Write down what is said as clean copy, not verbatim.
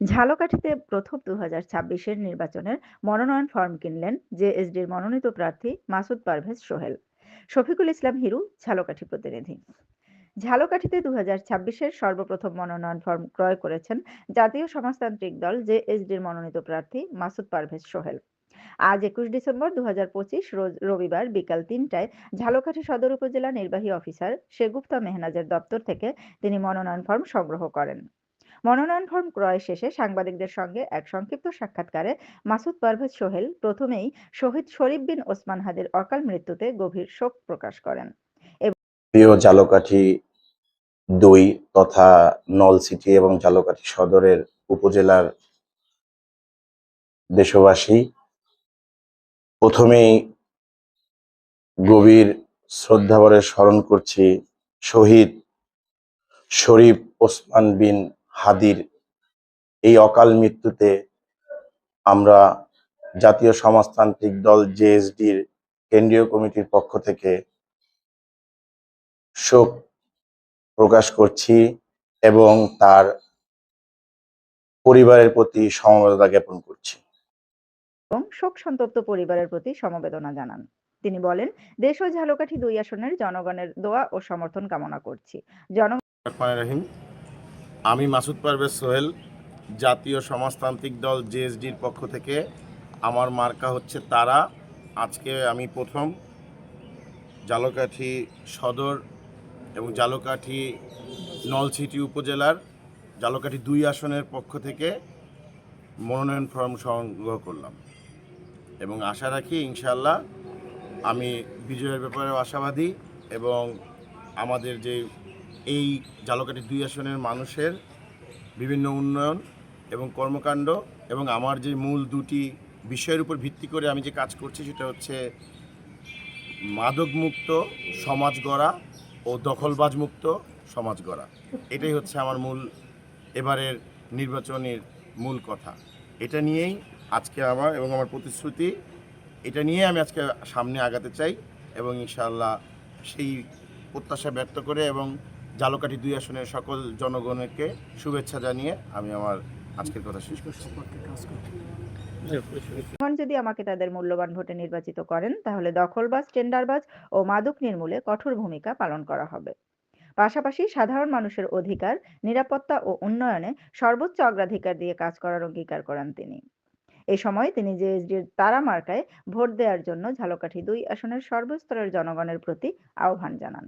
ঝালকাঠিতে প্রথম ২০২৬-এর নির্বাচনের মনোনয়ন ফরম কিনলেন জেএসডির মনোনীত প্রার্থী মাসুদ পারভেজ সোহেল। শফিকুল ইসলাম হিরু, ঝালকাঠি প্রতিনিধি। ঝালকাঠিতে ২০২৬-এর সর্বপ্রথম মনোনয়ন ফরম ক্রয় করেছেন জাতীয় সমাজতান্ত্রিক দল জেএসডির মনোনীত প্রার্থী মাসুদ পারভেজ সোহেল। আজ ২১ ডিসেম্বর ২০২৫ রোজ রবিবার বিকাল ৩টায় ঝালকাঠি সদর উপজেলা নির্বাহী অফিসার শেগুফতা মেহনাজের দপ্তর থেকে তিনি মনোনয়ন ফরম সংগ্রহ করেন। মনোনয়ন ফরম ক্রয় শেষে সাংবাদিকদের সঙ্গে এক সংক্ষিপ্ত সাক্ষাৎকারে মাসুদ পারভেজ সোহেল প্রথমেই শহীদ শরীফ বিন ওসমান হাদির অকাল মৃত্যুতে গভীর শোক প্রকাশ করেন। প্রিয় ঝালকাঠি ২ তথা নলছিটি এবং ঝালকাঠি সদরের উপজেলার দেশবাসী, প্রথমেই গভীর শ্রদ্ধাভরে স্মরণ করছি শহীদ শরীফ ওসমান বিন হাদির এই অকাল মৃত্যুতে আমরা জাতীয় সমাজতান্ত্রিক দল জেএসডির কেন্দ্রীয় কমিটির পক্ষ থেকে শোক প্রকাশ করছি এবং তার পরিবারের প্রতি সমবেদনা জ্ঞাপন করছি এবং শোক সন্তপ্ত পরিবারের প্রতি সমবেদনা জানান। তিনি বলেন, দেশ ও ঝালকাঠি ২ আসনের জনগণের দোয়া ও সমর্থন কামনা করছি। রহিম, আমি মাসুদ পারভেজ সোহেল, জাতীয় সমাজতান্ত্রিক দল জেএসডির পক্ষ থেকে। আমার মার্কা হচ্ছে তারা। আজকে আমি প্রথম ঝালকাঠি সদর এবং ঝালকাঠি নলছিটি উপজেলার ঝালকাঠি ২ আসনের পক্ষ থেকে মনোনয়ন ফর্ম সংগ্রহ করলাম এবং আশা রাখি ইনশাআল্লাহ আমি বিজয়ের ব্যাপারেও আশাবাদী এবং আমাদের যে এই ঝালকাঠি ২ আসনের মানুষের বিভিন্ন উন্নয়ন এবং কর্মকাণ্ড এবং আমার যে মূল দুটি বিষয়ের উপর ভিত্তি করে আমি যে কাজ করছি সেটা হচ্ছে মাদকমুক্ত সমাজ গড়া ও দখলবাজমুক্ত সমাজ গড়া। এটাই হচ্ছে আমার মূল এবারের নির্বাচনের মূল কথা। এটা নিয়েই আজকে আমার এবং আমার প্রতিশ্রুতি, এটা নিয়ে আমি আজকে সামনে আগাতে চাই এবং ইনশাআল্লাহ সেই প্রত্যাশা ব্যক্ত করে এবং ঝালকাঠি ২ আসনের সকল জনগণকে শুভেচ্ছা জানিয়ে আমি আমার আজকের কথা শেষ করছি। যদি আমাকে তাদের মূল্যবান ভোটে নির্বাচিত করেন, তাহলে দখলবাজ, টেন্ডারবাজ ও মাদক নির্মূলে কঠোর ভূমিকা পালন করা হবে। পাশাপাশি সাধারণ মানুষের অধিকার, নিরাপত্তা ও উন্নয়নে সর্বোচ্চ অগ্রাধিকার দিয়ে কাজ করার অঙ্গীকার করেন তিনি। এ সময় তিনি জেএসডির তারা মার্কায় ভোট দেওয়ার জন্য ঝালকাঠি ২ আসনের সর্বস্তরের জনগণের প্রতি আহ্বান জানান।